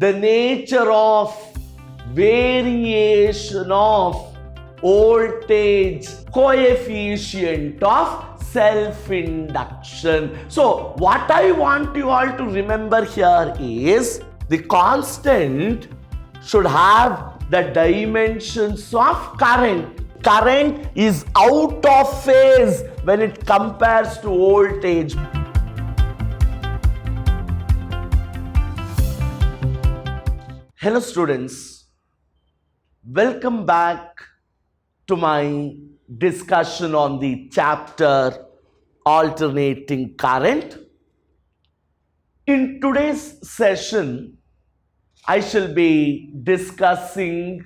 the nature of variation of voltage coefficient of self-induction. So what I want you all to remember here is the constant should have the dimensions of current. Current is out of phase when it compares to voltage. Hello students, welcome back to my discussion on the chapter Alternating Current. In today's session, I shall be discussing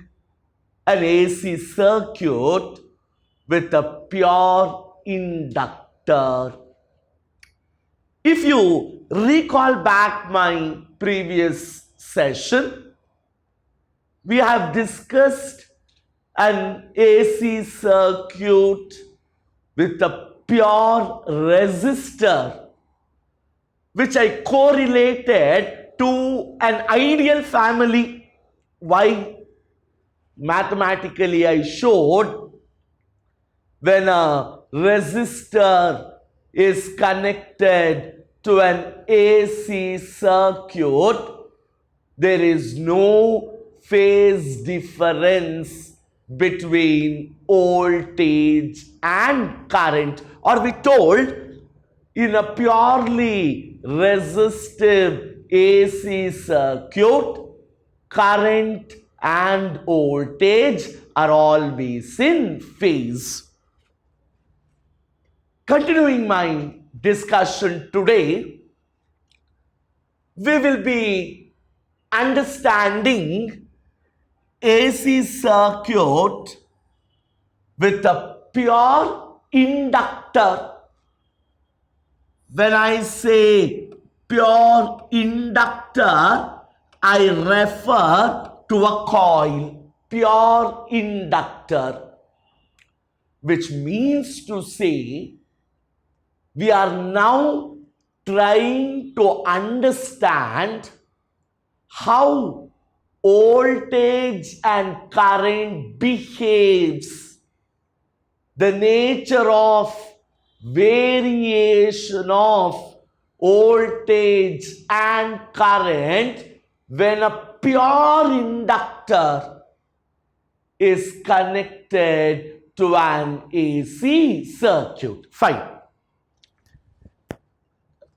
an AC circuit with a pure inductor. If you recall back my previous session, we have discussed an AC circuit with a pure resistor, which I correlated to an ideal family. Why? Mathematically, I showed when a resistor is connected to an AC circuit, there is no phase difference between voltage and current. Or we told, in a purely resistive AC circuit, current and voltage are always in phase. Continuing my discussion today, we will be understanding AC circuit with a pure inductor. When I say pure inductor, I refer to a coil, pure inductor, which means to say we are now trying to understand how voltage and current behaves, the nature of variation of voltage and current when a pure inductor is connected to an AC circuit. Fine.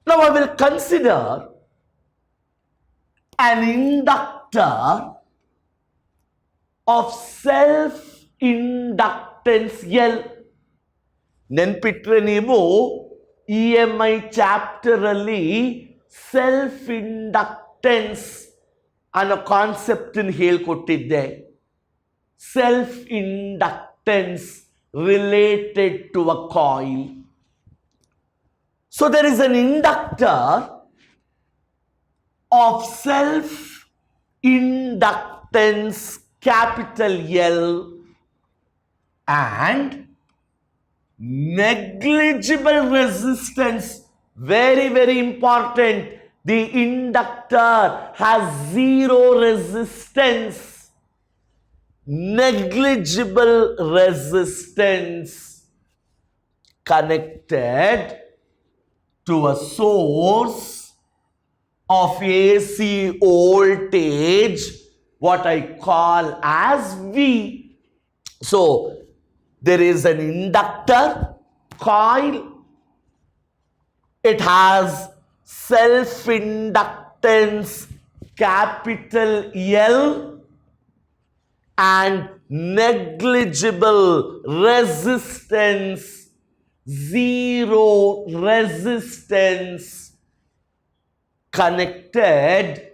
Now I will consider an inductor of self-inductance L. ನೆನ್ಪಿಟ್ರೆ ನೀವು EMI chapter ಅಲ್ಲಿ self inductance ಅನ್ನೋ concept ಹೇಳ್ಕೊಟ್ಟಿದ್ದೆ. Self inductance related to a coil. So there is an inductor of self-inductance capital L and negligible resistance. Very, very important. The inductor has zero resistance. Negligible resistance connected to a source of AC voltage, what I call as V. So there is an inductor coil. It has self-inductance capital L and negligible resistance, zero resistance connected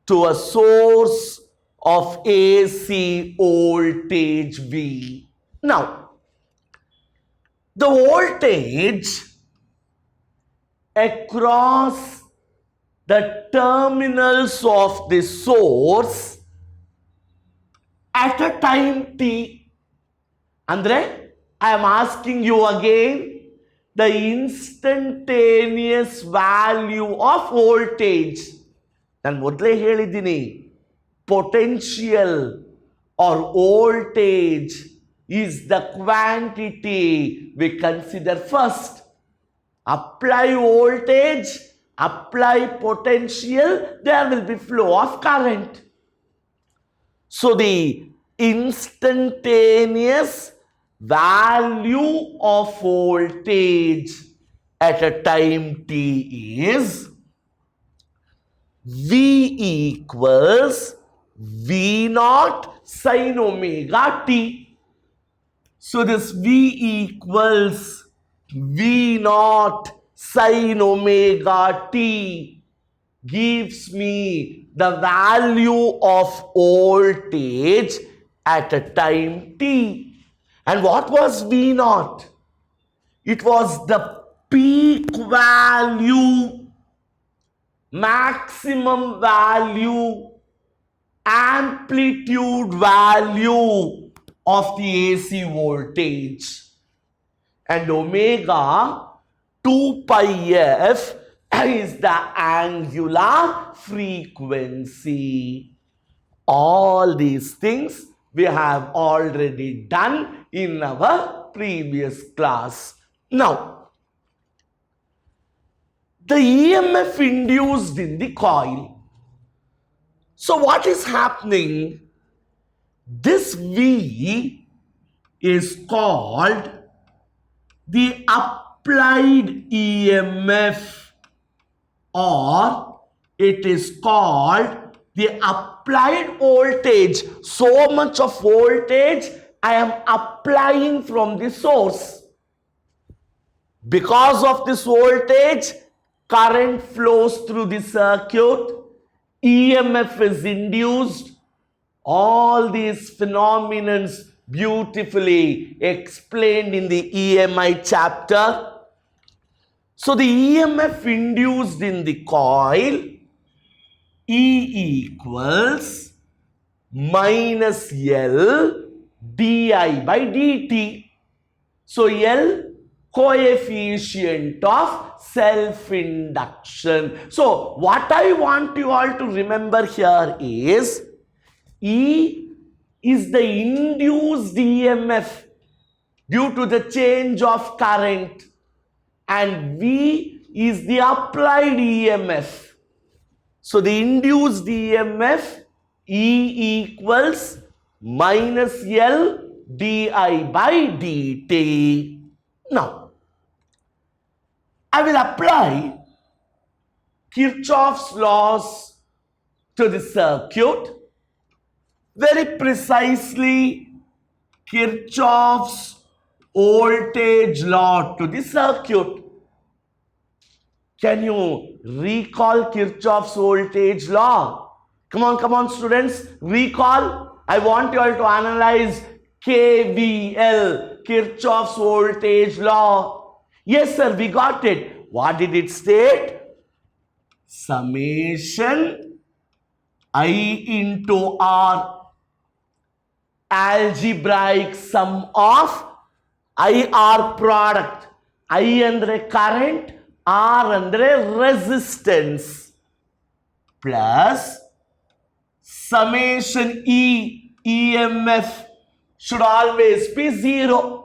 to a source of AC voltage V. Now, the voltage across the terminals of the source at a time t, andre I am asking you again, the instantaneous value of voltage ನಾನು ಮೊದಲೇ ಹೇಳಿದ್ದೀನಿ, potential or voltage is the quantity we consider first. Apply voltage, apply potential, there will be flow of current. So the instantaneous value of voltage at a time t is V equals V naught sin omega t. So this V equals V naught sin omega t gives me the value of voltage at a time t. And what was V naught? It was the peak value, maximum value, amplitude value of the AC voltage. And omega 2 pi f is the angular frequency. All these things we have already done in our previous class. Now, the EMF induced in the coil. So what is happening? This V is called the applied EMF, or it is called the applied voltage. So much of voltage I am applying from the source. Because of this voltage, current flows through the circuit, EMF is induced. All these phenomena beautifully explained in the EMI chapter. So the EMF induced in the coil, E equals minus L di by dt. So L, coefficient of self-induction. So what I want you all to remember here is E is the induced EMF due to the change of current, and V is the applied EMF. So the induced EMF, E equals minus L di by dt. Now, I will apply Kirchhoff's laws to the circuit. Very precisely, Kirchhoff's voltage law to the circuit. Can you recall Kirchhoff's voltage law? Come on, students, recall. I want you all to analyze KVL, Kirchhoff's voltage law. Yes, sir, we got it. What did it state? Summation I into R, algebraic sum of IR product. I andre current, R andre resistance, plus summation E, EMF should always be 0.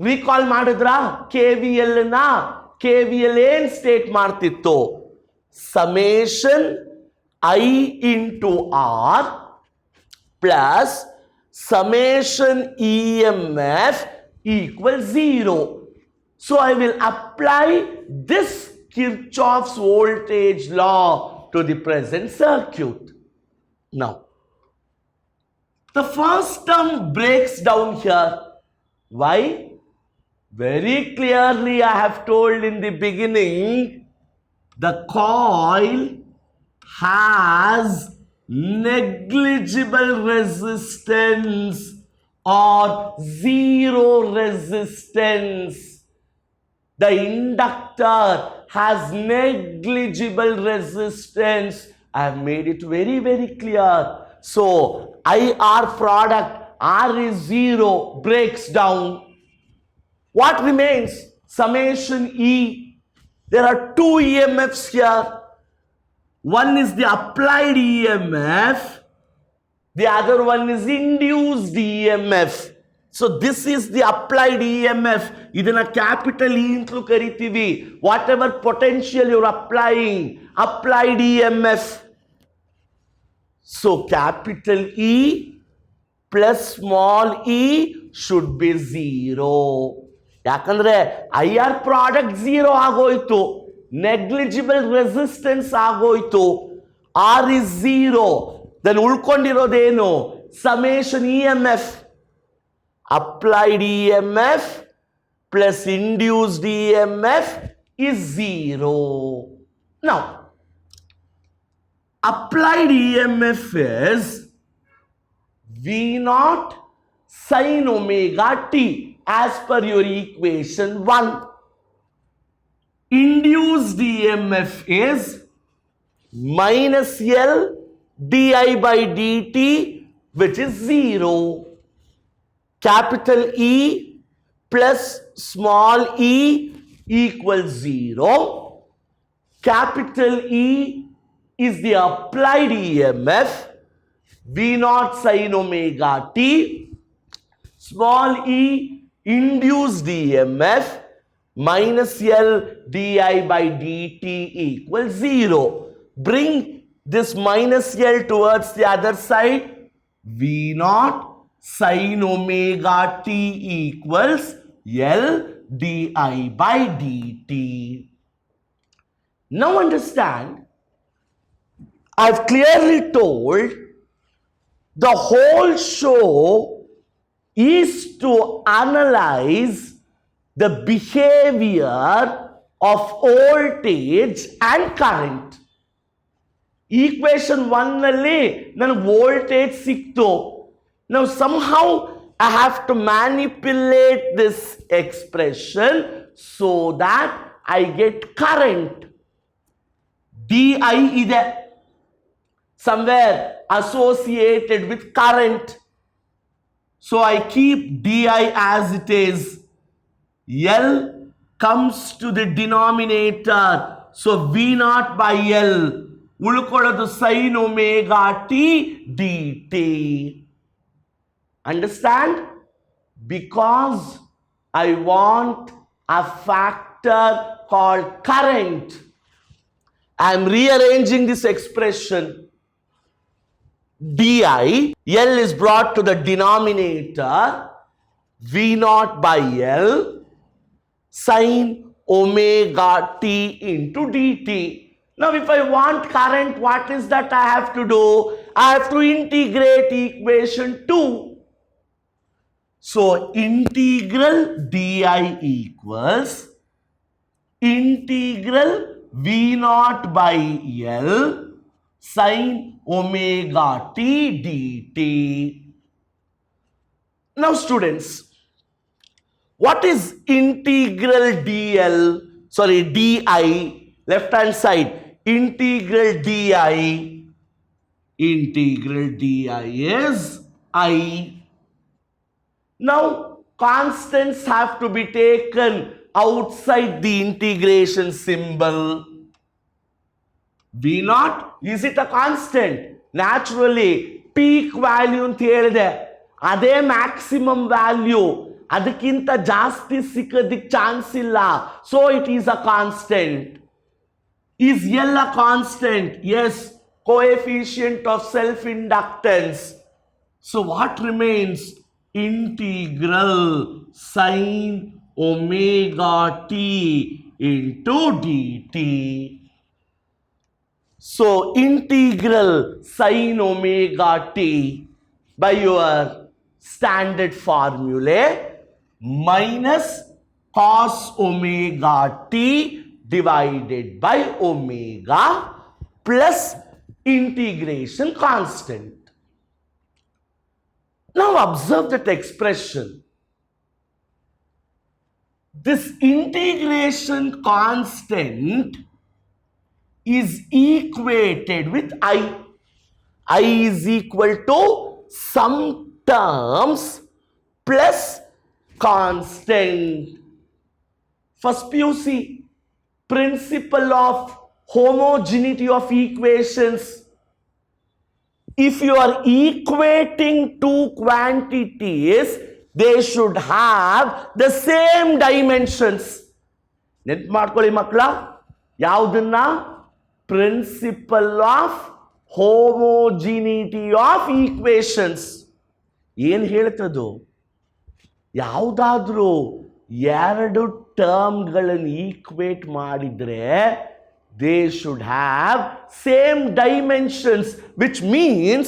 Recall ಮಾಡಿದ್ರಾ KVL ನ? KVL ಏನ್ state ಮಾಡ್ತಿತ್ತು? Summation I into R plus summation EMF equals 0. So I will apply this Kirchhoff's voltage law to the present circuit. Now, the first term breaks down here. Why? Very clearly I have told in the beginning, the coil has negligible resistance or zero resistance. The inductor has negligible resistance. I have made it very, very clear. So IR product, R is 0, breaks down. What remains? Summation E. There are two EMFs here. One is the applied EMF, the other one is induced EMF. So this is the applied EMF. ಇದನ್ನ capital E ಅಂತಲೂ ಕರಿತೀವಿ. Whatever potential you're applying, applied EMF. So capital E plus small e should be 0. ಯಾಕಂದ್ರೆ IR product 0 ಆಗೋಯ್ತು. Negligible resistance ಆಗೋಯ್ತು. R is 0. Then ಉಳ್ಕೊಂಡಿರೋದೇನು? Summation EMF. Applied EMF plus induced EMF is 0. Now, applied EMF is V naught sin omega t as per your equation 1. Induced EMF is minus L di by dt, which is 0. Capital E plus small e equals 0. Capital E is the applied EMF, V naught sin omega t. Small e induced EMF, minus L di by dt equals 0. Bring this minus L towards the other side. V naught sin omega t equals L di by dt. Now understand, I've clearly told the whole show is to analyze the behavior of voltage and current. Equation 1 ನಲ್ಲಿ ನನಗೆ voltage ಸಿಕ್ತು. Now somehow I have to manipulate this expression so that I get current. Di ಇದೆ somewhere associated with current. So I keep di as it is. L comes to the denominator. So V naught by L. ಉಳ್ಕೊಳ್ಳೋದು sin omega t dt. Understand? Because I want a factor called current, I am rearranging this expression. Di, L is brought to the denominator, V naught by L, sin omega t into dt. Now if I want current, what is that I have to do? I have to integrate equation 2. So integral di equals integral V naught by L sin omega t dt. Now students, what is integral dl? Sorry, di, left hand side. Integral di is I. Now constants have to be taken outside the integration symbol. V naught, is it a constant? Naturally, peak value ಅಂತ ಹೇಳಿದೆ, ಅದೇ maximum value, ಅದಕ್ಕಿಂತ ಜಾಸ್ತಿ ಸಿಕ್ಕೋದಕ್ಕೆ chance ಇಲ್ಲ. So it is a constant. Is L a constant? Yes, coefficient of self-inductance. So what remains? Integral sin omega t into dt. So integral sin omega t by your standard formulae minus cos omega t divided by omega plus integration constant. Now observe that expression. This integration constant is equated with I. I is equal to some terms plus constant. First PUC, principle of homogeneity of equations. If you are equating two quantities, they should have the same dimensions. ನೆನ್ಪು ಮಾಡ್ಕೊಳ್ಳಿ ಮಕ್ಕಳ, ಯಾವುದನ್ನ? Principle of homogeneity of equations. ಏನು ಹೇಳ್ತದು? ಯಾವುದಾದ್ರೂ ಎರಡು ಟರ್ಮ್ಗಳನ್ನು equate ಮಾಡಿದ್ರೆ they should have same dimensions, which means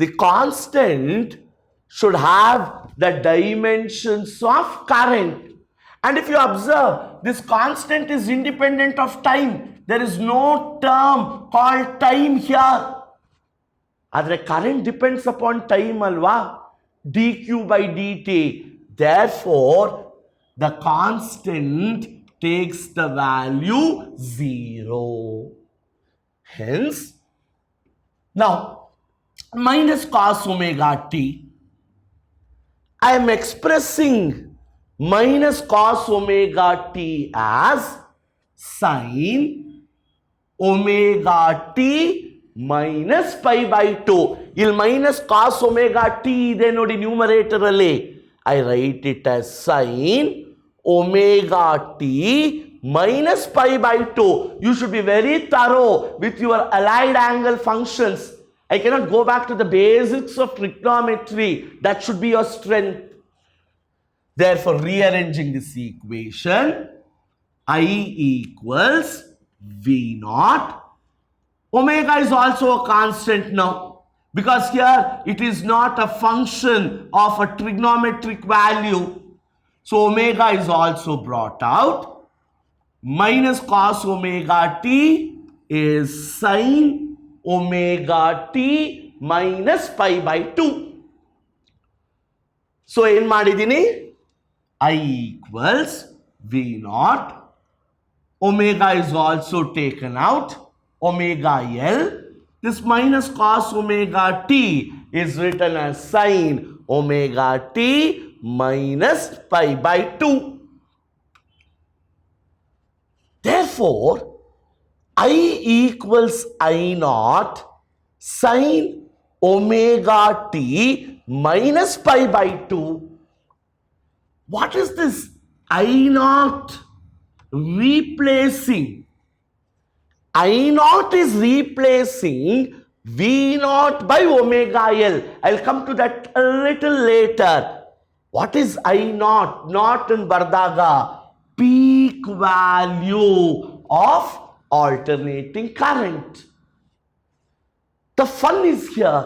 the constant should have the dimensions of current. And if you observe, this constant is independent of time. There is no term called time here. Adre current depends upon time alwa, dq by dt. Therefore, the constant takes the value 0. Hence, now minus cos omega t, I am expressing minus cos omega t as sin omega t minus pi by 2. Il minus cos omega t ide nodi numerator alli. I write it as sin omega t minus pi by 2. You should be very thorough with your allied angle functions. I cannot go back to the basics of trigonometry. That should be your strength. Therefore, rearranging this equation, I equals V naught. Omega is also a constant now, because here it is not a function of a trigonometric value. So omega is also brought out. Minus cos omega t is sin omega t minus pi by 2. So ಏನು ಮಾಡಿದ್ದೀನಿ? I equals V naught. Omega is also taken out. Omega L. This minus cos omega t is written as sin omega t minus pi by 2. Therefore, I equals I naught sin omega t minus pi by 2. What is this I naught replacing? I naught is replacing V naught by omega L. I'll come to that a little later. What is I naught? Naught in Bardaga, peak value of alternating current. The fun is here.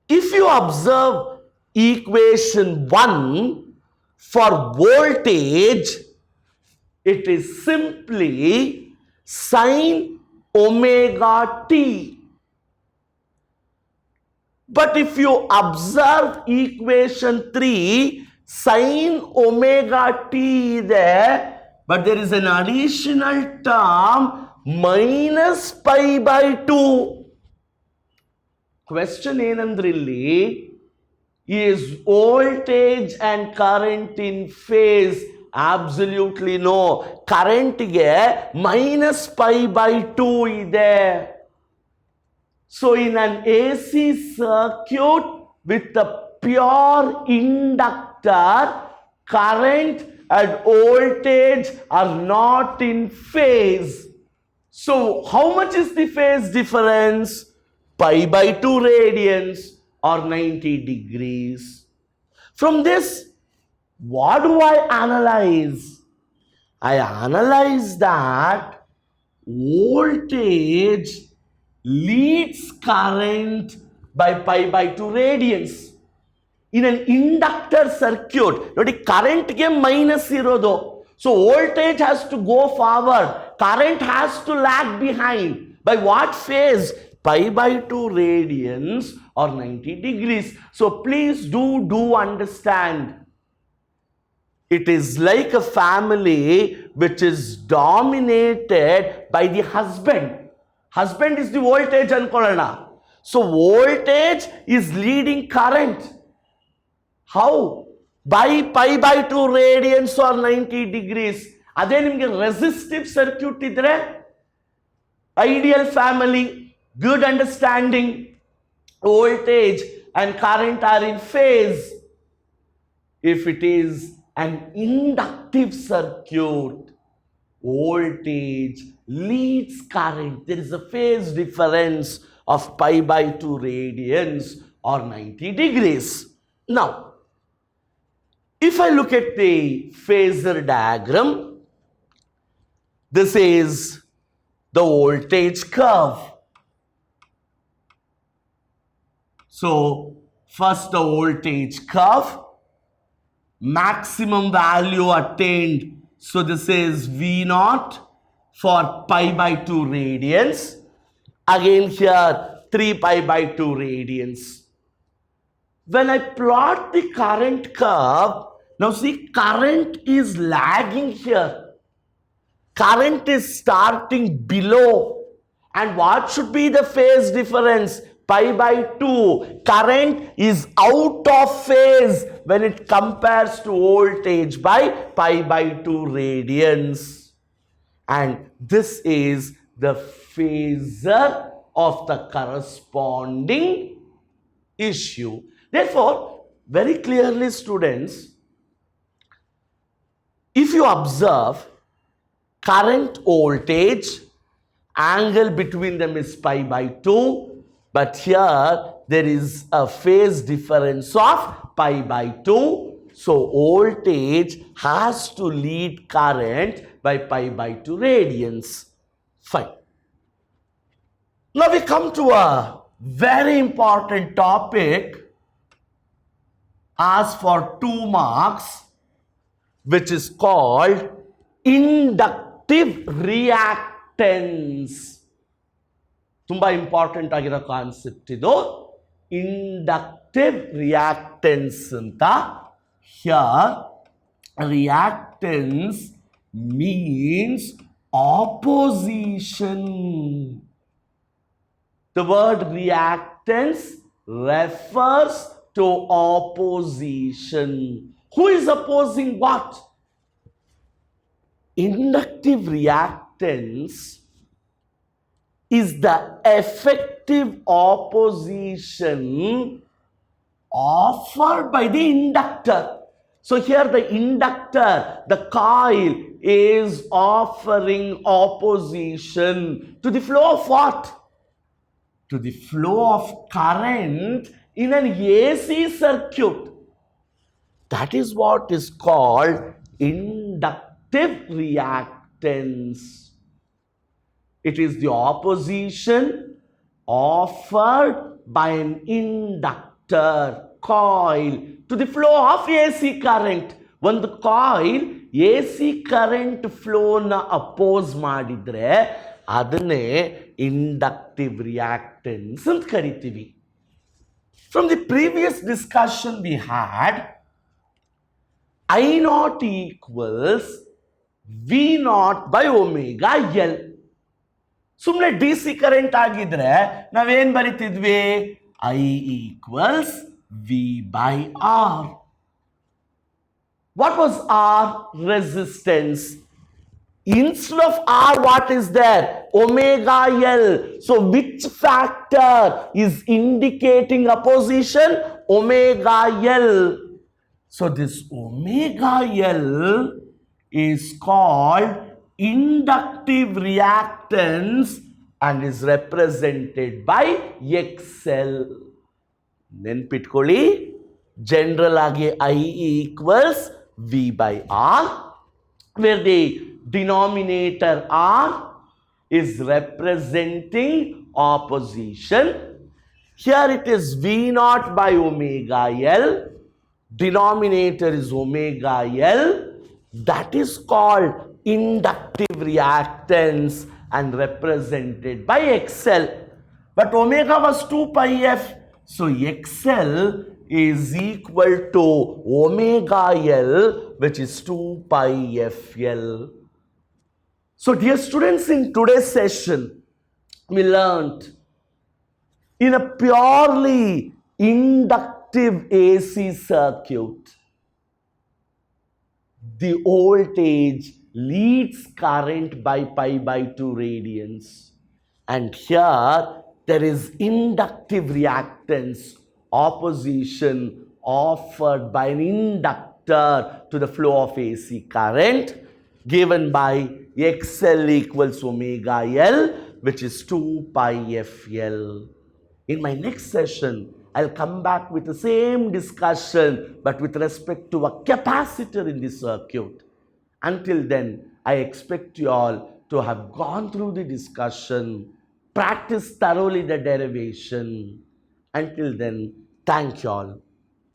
If you observe equation 1 for voltage, it is simply sin omega t. But if you observe equation 3, sin omega t there, but there is an additional term minus pi by 2. Question ಏನಂದ್ರಿಲ್ಲಿ, is voltage and current in phase? Absolutely no. Current ಗೆ minus pi by 2 ಇದೆ. So in an AC circuit with a pure inductor, current and voltage are not in phase. So how much is the phase difference? Pi by 2 radians or 90 degrees. From this, what do I analyze? I analyze that voltage leads current by pi by 2 radians. In an inductor circuit, ನೋಡಿ current ಗೆ minus ಇರೋದು. So voltage has to go forward, current has to lag behind. By what phase? Pi by 2 radians or 90 degrees. So please do understand. It is like a family which is dominated by the husband. Husband is the voltage ankolana. So voltage is leading current. How? By pi by 2 radians or 90 degrees. ಅದೇ ನಿಮಗೆ resistive circuit ಇದ್ರೆ ideal family, good understanding, voltage and current are in phase. If it is an inductive circuit, voltage leads current. There is a phase difference of pi by 2 radians or 90 degrees. Now, if I look at the phasor diagram, this is the voltage curve. So, first the voltage curve, maximum value attained. So, this is V naught for pi by 2 radians. Again here 3 pi by 2 radians. When I plot the current curve, now see current is lagging here. Current is starting below. And what should be the phase difference? Pi by 2. Current is out of phase when it compares to voltage by pi by 2 radians. And this is the phasor of the corresponding issue. Therefore, very clearly students, if you observe current voltage, angle between them is pi by 2, but here there is a phase difference of pi by 2. So voltage has to lead current by pi by 2 radians. Fine. Now we come to a very important topic asked for 2 marks, which is called inductive reactance. ತುಂಬಾ important ಆಗಿರೋ concept ಇದು, inductive reactance ಅಂತ. Here reactance means opposition. The word reactance refers to opposition. Who is opposing what? Inductive reactance is the effective opposition offered by the inductor. So here the inductor, the coil, is offering opposition to the flow of what? To the flow of current in an AC circuit. That is what is called inductive reactance. It is the opposition offered by an inductor coil to the flow of AC current. ಒಂದು coil AC current ಫ್ಲೋನ oppose ಮಾಡಿದ್ರೆ ಅದನ್ನೇ inductive reactance ಅಂತ ಕರಿತೀವಿ. From the previous discussion we had, I naught equals V naught by omega L. ಸುಮ್ಮನೆ D C current ಆಗಿದ್ರೆ ನಾವೇನ್ ಬರಿತಿದ್ವಿ? I equals V by R. What was R? Resistance. Instead of R, what is there? Omega L. So which factor is indicating opposition? Omega L. So this omega L is called inductive reactance and is represented by XL. ನೆನ್ಪಿಟ್ಕೊಳ್ಳಿ, general ಆಗಿ I equals V by R, where the denominator R is representing opposition. Here it is V naught by omega L. Denominator is omega L. That is called inductive reactance and represented by XL. But omega was 2 pi F. So XL is equal to omega L, which is 2 pi FL. So dear students, in today's session, we learnt in a purely inductive AC circuit, the voltage leads current by pi by 2 radians. And here there is inductive reactance, opposition offered by an inductor to the flow of AC current given by XL equals omega L, which is 2 pi FL. In my next session, I'll come back with the same discussion but with respect to a capacitor in the circuit. Until then, I expect you all to have gone through the discussion, practice thoroughly the derivation. Until then, thank you all.